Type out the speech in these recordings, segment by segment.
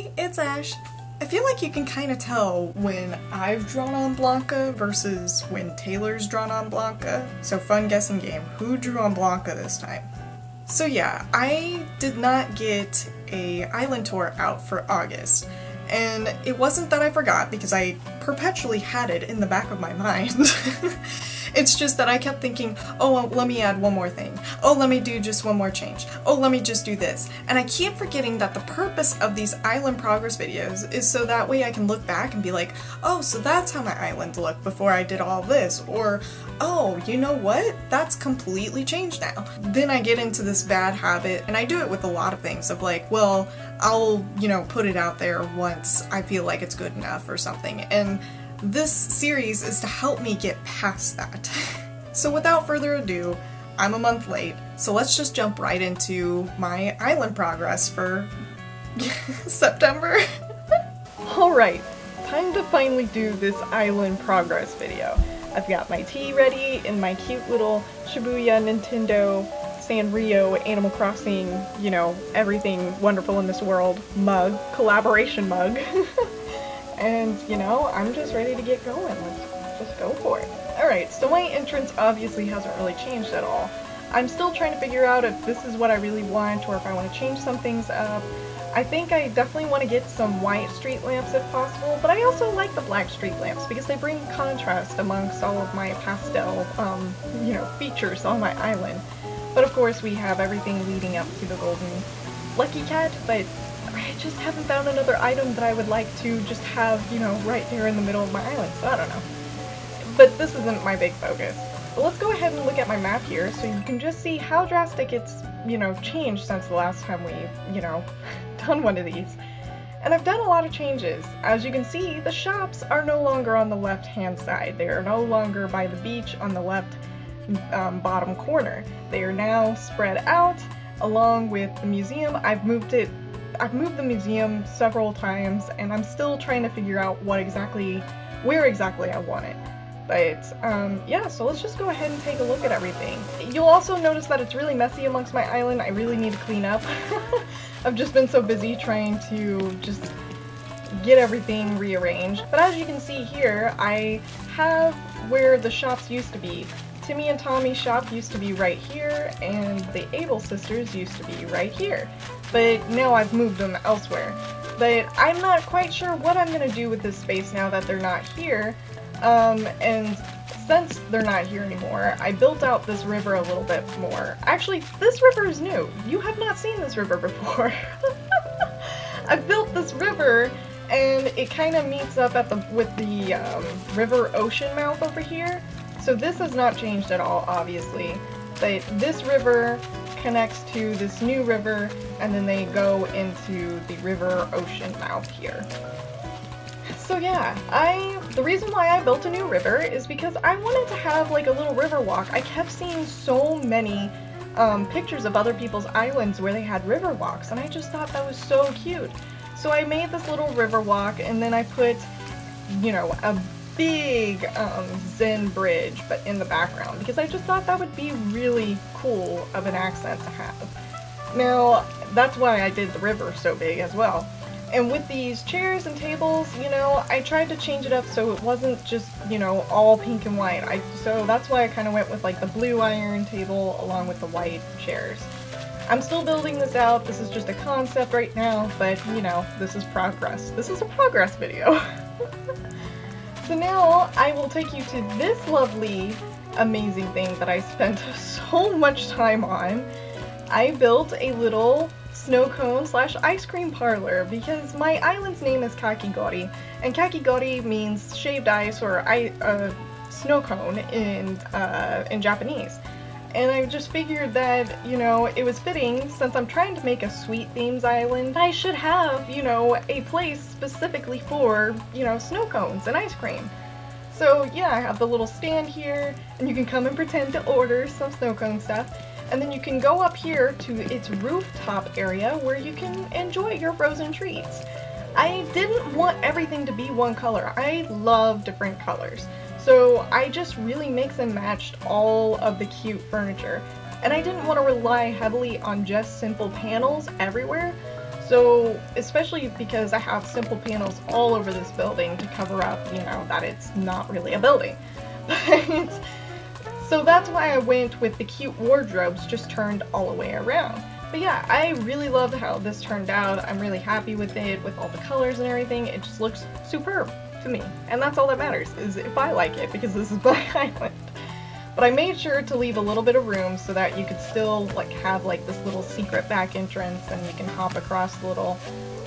Hey, it's Ash. I feel like you can kind of tell when I've drawn on Blanca versus when Taylor's drawn on Blanca. So fun guessing game. Who drew on Blanca this time? So yeah, I did not get a island tour out for August. And it wasn't that I forgot, because I perpetually had it in the back of my mind. It's just that I kept thinking, oh, well, let me add one more thing. Oh, let me do just one more change. Oh, let me just do this. And I keep forgetting that the purpose of these island progress videos is so that way I can look back and be like, oh, so that's how my island looked before I did all this. Or, oh, you know what? That's completely changed now. Then I get into this bad habit, and I do it with a lot of things, of like, well, I'll, put it out there once I feel like it's good enough or something. And this series is to help me get past that. So without further ado, I'm a month late, so let's just jump right into my island progress for September. Alright, time to finally do this island progress video. I've got my tea ready in my cute little Shibuya Nintendo Sanrio Animal Crossing, everything wonderful in this world mug, collaboration mug. And, I'm just ready to get going. Let's just go for it. Alright, so my entrance obviously hasn't really changed at all. I'm still trying to figure out if this is what I really want or if I want to change some things up. I think I definitely want to get some white street lamps if possible, but I also like the black street lamps because they bring contrast amongst all of my pastel, features on my island. But of course we have everything leading up to the golden lucky cat, but I just haven't found another item that I would like to just have, right there in the middle of my island, so I don't know. But this isn't my big focus. But let's go ahead and look at my map here so you can just see how drastic it's, changed since the last time we've, done one of these. And I've done a lot of changes. As you can see, the shops are no longer on the left-hand side. They are no longer by the beach on the left bottom corner. They are now spread out along with the museum. I've moved the museum several times, and I'm still trying to figure out where exactly I want it. But, yeah, so let's just go ahead and take a look at everything. You'll also notice that it's really messy amongst my island. I really need to clean up. I've just been so busy trying to just get everything rearranged. But as you can see here, I have where the shops used to be. Timmy and Tommy's shop used to be right here, and the Able sisters used to be right here. But now I've moved them elsewhere. But I'm not quite sure what I'm gonna do with this space now that they're not here. And since they're not here anymore, I built out this river a little bit more. Actually, this river is new. You have not seen this river before. I've built this river, and it kind of meets up at with the river ocean mouth over here. So this has not changed at all, obviously, but this river connects to this new river, and then they go into the river ocean mouth here. So yeah, the reason why I built a new river is because I wanted to have like a little river walk. I kept seeing so many pictures of other people's islands where they had river walks, and I just thought that was so cute. So I made this little river walk, and then I put, a big Zen bridge but in the background, because I just thought that would be really cool of an accent to have. Now, that's why I did the river so big as well. And with these chairs and tables, I tried to change it up so it wasn't just, all pink and white. So that's why I kind of went with like the blue iron table along with the white chairs. I'm still building this out. This is just a concept right now, but this is progress. This is a progress video. So now I will take you to this lovely, amazing thing that I spent so much time on. I built a little snow cone / ice cream parlor because my island's name is Kakigori, and Kakigori means shaved ice or snow cone in Japanese. And I just figured that, it was fitting, since I'm trying to make a sweet themes island, I should have, a place specifically for, snow cones and ice cream. So yeah, I have the little stand here, and you can come and pretend to order some snow cone stuff. And then you can go up here to its rooftop area where you can enjoy your frozen treats. I didn't want everything to be one color. I love different colors. So I just really mix and matched all of the cute furniture. And I didn't want to rely heavily on just simple panels everywhere. So, especially because I have simple panels all over this building to cover up, you know, that it's not really a building. But, so that's why I went with the cute wardrobes just turned all the way around. But yeah, I really love how this turned out. I'm really happy with it, with all the colors and everything. It just looks superb to me. And that's all that matters, is if I like it, because this is my island. But I made sure to leave a little bit of room so that you could still like have like this little secret back entrance, and you can hop across the little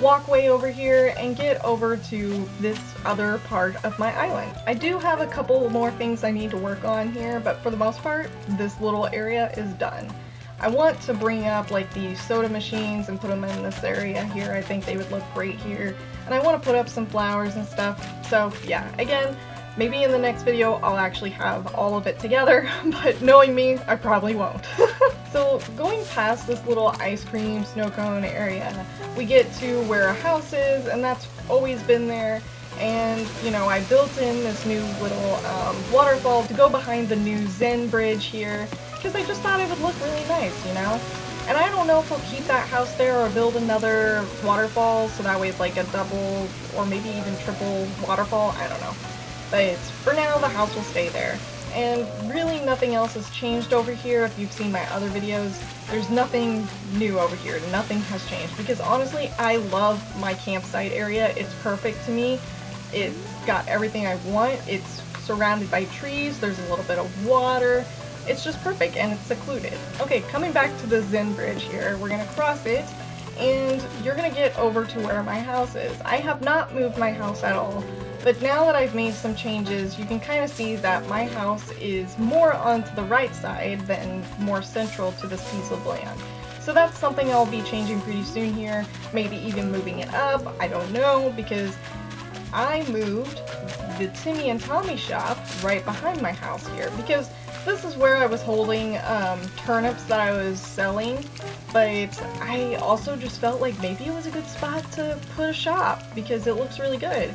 walkway over here and get over to this other part of my island. I do have a couple more things I need to work on here, but for the most part, this little area is done. I want to bring up like the soda machines and put them in this area here. I think they would look great here. And I want to put up some flowers and stuff. So yeah, again, maybe in the next video I'll actually have all of it together, but knowing me, I probably won't. So going past this little ice cream snow cone area, we get to where a house is, and that's always been there. And, you know, I built in this new little waterfall to go behind the new Zen bridge here, because I just thought it would look really nice, you know? And I don't know if I'll keep that house there or build another waterfall, so that way it's like a double or maybe even triple waterfall, I don't know. But for now, the house will stay there. And really nothing else has changed over here. If you've seen my other videos, there's nothing new over here. Nothing has changed, because honestly, I love my campsite area. It's perfect to me. It's got everything I want. It's surrounded by trees. There's a little bit of water. It's just perfect, and it's secluded. Okay, coming back to the Zen bridge here, we're gonna cross it, and you're gonna get over to where my house is. I have not moved my house at all, but now that I've made some changes, you can kind of see that my house is more onto the right side than more central to this piece of land. So that's something I'll be changing pretty soon here, maybe even moving it up, I don't know, because I moved the Timmy and Tommy shop right behind my house here, because this is where I was holding turnips that I was selling, but I also just felt like maybe it was a good spot to put a shop because it looks really good.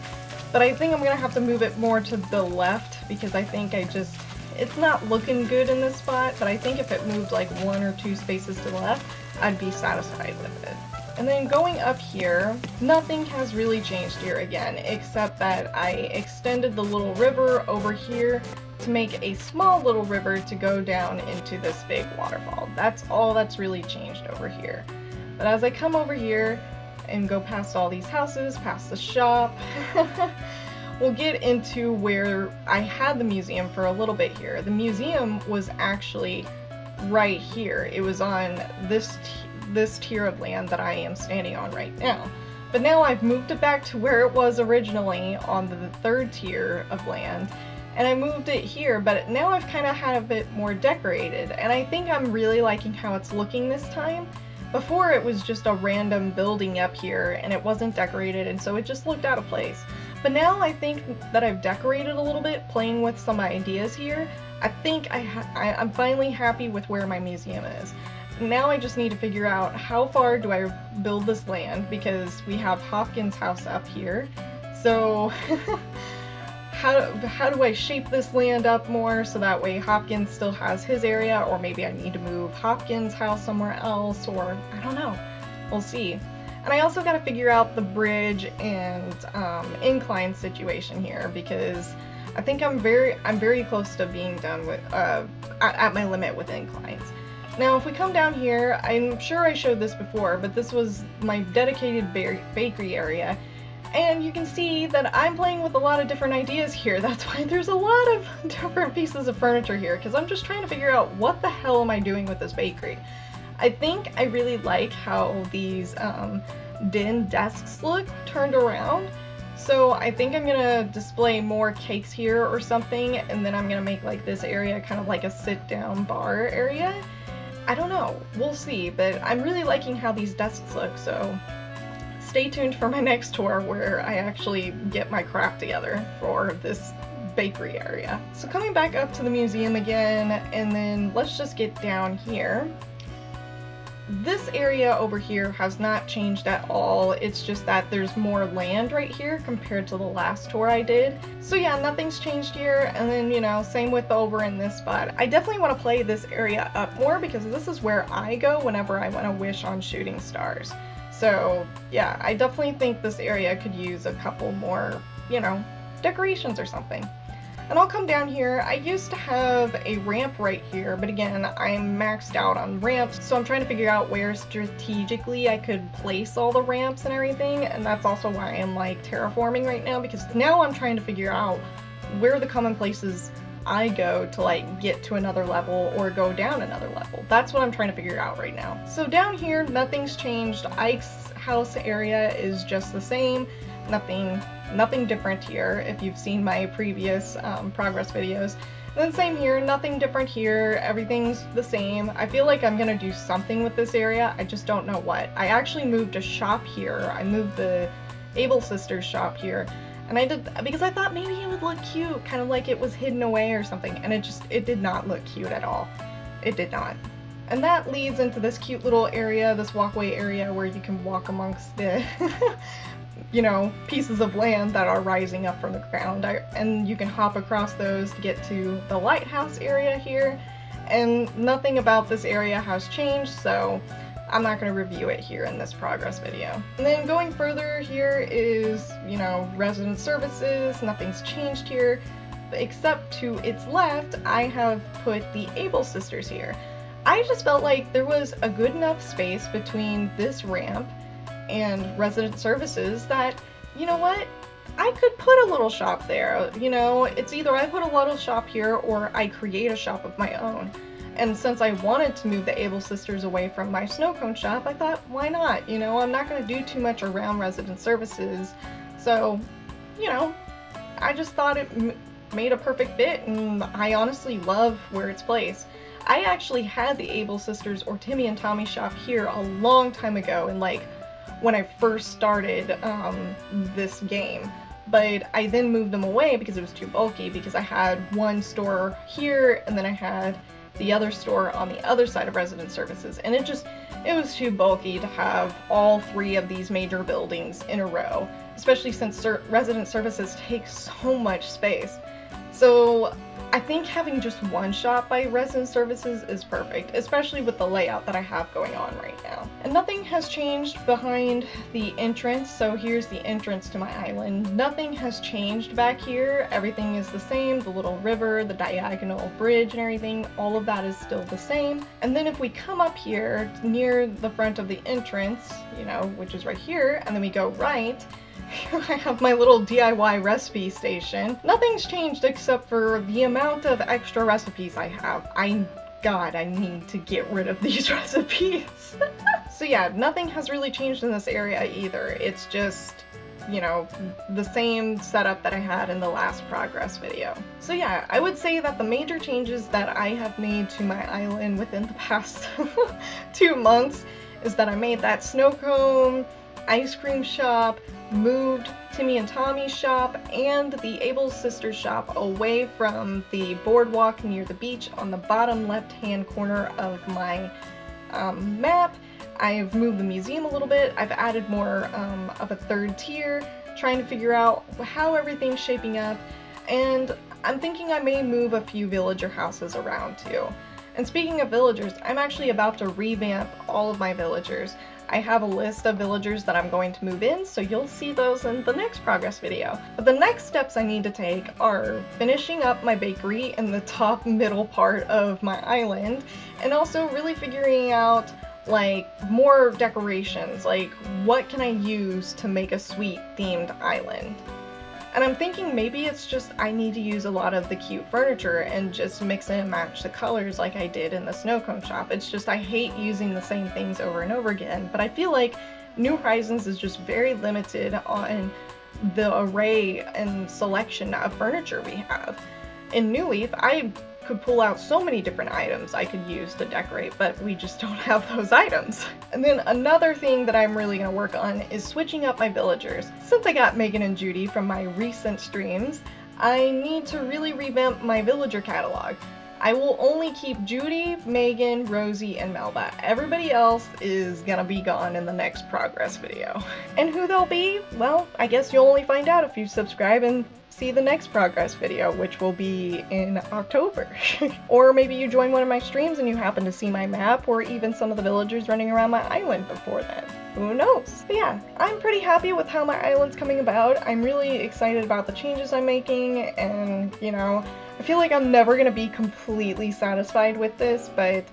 But I think I'm gonna have to move it more to the left, because I think it's not looking good in this spot, but I think if it moved like 1 or 2 spaces to the left, I'd be satisfied with it. And then going up here, nothing has really changed here again, except that I extended the little river over here to make a small little river to go down into this big waterfall. That's all that's really changed over here. But as I come over here and go past all these houses, past the shop, we'll get into where I had the museum for a little bit here. The museum was actually right here. It was on this tier of land that I am standing on right now. But now I've moved it back to where it was originally on the 3rd tier of land, and I moved it here, but now I've kind of had it more decorated, and I think I'm really liking how it's looking this time. Before it was just a random building up here and it wasn't decorated, and so it just looked out of place. But now I think that I've decorated a little bit, playing with some ideas here. I think I'm finally happy with where my museum is. Now I just need to figure out how far do I build this land, because we have Hopkins' house up here. So how do I shape this land up more so that way Hopkins still has his area, or maybe I need to move Hopkins' house somewhere else, or I don't know. We'll see. And I also got to figure out the bridge and incline situation here, because I think I'm very close to being done with at my limit with inclines. Now if we come down here, I'm sure I showed this before, but this was my dedicated bakery area, and you can see that I'm playing with a lot of different ideas here. That's why there's a lot of different pieces of furniture here, because I'm just trying to figure out what the hell am I doing with this bakery. I think I really like how these din desks look turned around. So I think I'm gonna display more cakes here or something, and then I'm gonna make like this area kind of like a sit-down bar area. I don't know, we'll see, but I'm really liking how these desks look, so stay tuned for my next tour where I actually get my crap together for this bakery area. So coming back up to the museum again, and then let's just get down here. This area over here has not changed at all. It's just that there's more land right here compared to the last tour I did. So yeah, nothing's changed here. And then, you know, same with over in this spot. I definitely want to play this area up more because this is where I go whenever I want to wish on shooting stars. So yeah, I definitely think this area could use a couple more, you know, decorations or something. And I'll come down here. I used to have a ramp right here, but again, I'm maxed out on ramps, so I'm trying to figure out where strategically I could place all the ramps and everything, and that's also why I'm like terraforming right now, because now I'm trying to figure out where are the common places I go to like get to another level or go down another level. That's what I'm trying to figure out right now. So down here, nothing's changed. Ike's house area is just the same. Nothing different here if you've seen my previous progress videos. And then same here, nothing different here, everything's the same. I feel like I'm gonna do something with this area, I just don't know what. I actually moved a shop here. I moved the Able Sisters shop here. And I did, because I thought maybe it would look cute, kind of like it was hidden away or something, and it did not look cute at all. It did not. And that leads into this cute little area, this walkway area where you can walk amongst the you know, pieces of land that are rising up from the ground, and you can hop across those to get to the lighthouse area here, and nothing about this area has changed, so I'm not going to review it here in this progress video. And then going further, here is, you know, resident services. Nothing's changed here, except to its left I have put the Able Sisters here. I just felt like there was a good enough space between this ramp and resident services that, you know what, I could put a little shop there. You know, it's either I put a little shop here or I create a shop of my own. And since I wanted to move the Able Sisters away from my snow cone shop, I thought, why not? You know, I'm not going to do too much around resident services, so, you know, I just thought it made a perfect fit, and I honestly love where it's placed. I actually had the Able Sisters or Timmy and Tommy shop here a long time ago, and like when I first started this game, but I then moved them away because it was too bulky, because I had one store here and then I had the other store on the other side of resident services, and it was too bulky to have all three of these major buildings in a row, especially since resident services take so much space. So I think having just one shop by resident services is perfect, especially with the layout that I have going on right now. And nothing has changed behind the entrance, so here's the entrance to my island. Nothing has changed back here. Everything is the same. The little river, the diagonal bridge and everything, all of that is still the same. And then if we come up here near the front of the entrance, you know, which is right here, and then we go right, I have my little DIY recipe station. Nothing's changed except for the amount of extra recipes I have. God, I need to get rid of these recipes. So yeah, nothing has really changed in this area either. It's just, you know, the same setup that I had in the last progress video. So yeah, I would say that the major changes that I have made to my island within the past 2 months is that I made that snow cone ice cream shop, moved Timmy and Tommy's shop and the Able Sisters shop away from the boardwalk near the beach on the bottom left hand corner of my map. I've moved the museum a little bit. I've added more of a third tier, trying to figure out how everything's shaping up, and I'm thinking I may move a few villager houses around too. And speaking of villagers, I'm actually about to revamp all of my villagers. I have a list of villagers that I'm going to move in, so you'll see those in the next progress video. But the next steps I need to take are finishing up my bakery in the top middle part of my island, and also really figuring out like more decorations, like what can I use to make a sweet themed island. And I'm thinking maybe it's just I need to use a lot of the cute furniture and just mix and match the colors like I did in the snow cone shop. It's just I hate using the same things over and over again, but I feel like New Horizons is just very limited on the array and selection of furniture we have. In New Leaf, I could pull out so many different items I could use to decorate, but we just don't have those items. And then another thing that I'm really going to work on is switching up my villagers. Since I got Megan and Judy from my recent streams, I need to really revamp my villager catalog. I will only keep Judy, Megan, Rosie, and Melba. Everybody else is gonna be gone in the next progress video. And who they'll be? Well, I guess you'll only find out if you subscribe and see the next progress video, which will be in October. Or maybe you join one of my streams and you happen to see my map or even some of the villagers running around my island before then. Who knows? But yeah, I'm pretty happy with how my island's coming about. I'm really excited about the changes I'm making, and you know, I feel like I'm never gonna be completely satisfied with this, but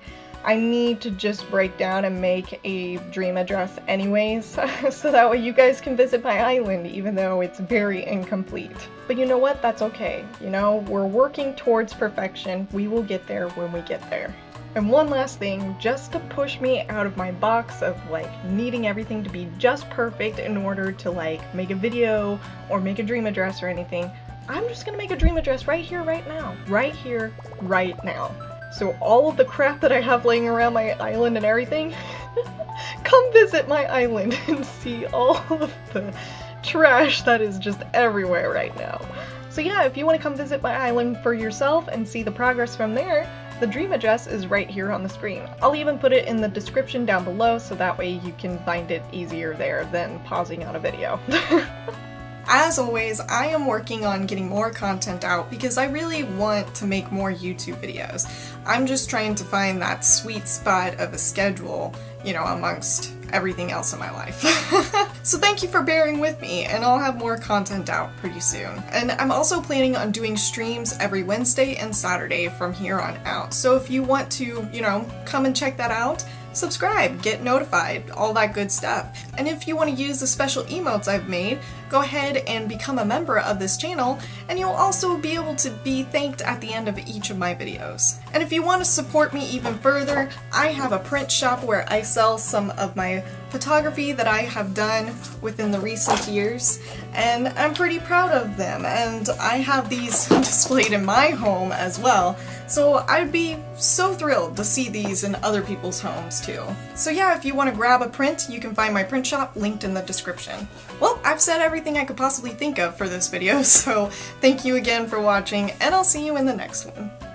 I need to just break down and make a dream address anyways, so that way you guys can visit my island even though it's very incomplete. But you know what? That's okay. You know, we're working towards perfection. We will get there when we get there. And one last thing, just to push me out of my box of like needing everything to be just perfect in order to like make a video or make a dream address or anything, I'm just gonna make a dream address right here, right now. Right here, right now. So all of the crap that I have laying around my island and everything, come visit my island and see all of the trash that is just everywhere right now. So yeah, if you want to come visit my island for yourself and see the progress from there, the dream address is right here on the screen. I'll even put it in the description down below so that way you can find it easier there than pausing on a video. As always, I am working on getting more content out because I really want to make more YouTube videos. I'm just trying to find that sweet spot of a schedule, you know, amongst everything else in my life. So thank you for bearing with me, and I'll have more content out pretty soon. And I'm also planning on doing streams every Wednesday and Saturday from here on out. So if you want to, you know, come and check that out, subscribe, get notified, all that good stuff. And if you want to use the special emotes I've made, go ahead and become a member of this channel, and you'll also be able to be thanked at the end of each of my videos. And if you want to support me even further, I have a print shop where I sell some of my photography that I have done within the recent years, and I'm pretty proud of them, and I have these displayed in my home as well, so I'd be so thrilled to see these in other people's homes too. So yeah, if you want to grab a print, you can find my print shop linked in the description. Well, I've said everything I could possibly think of for this video, so thank you again for watching, and I'll see you in the next one.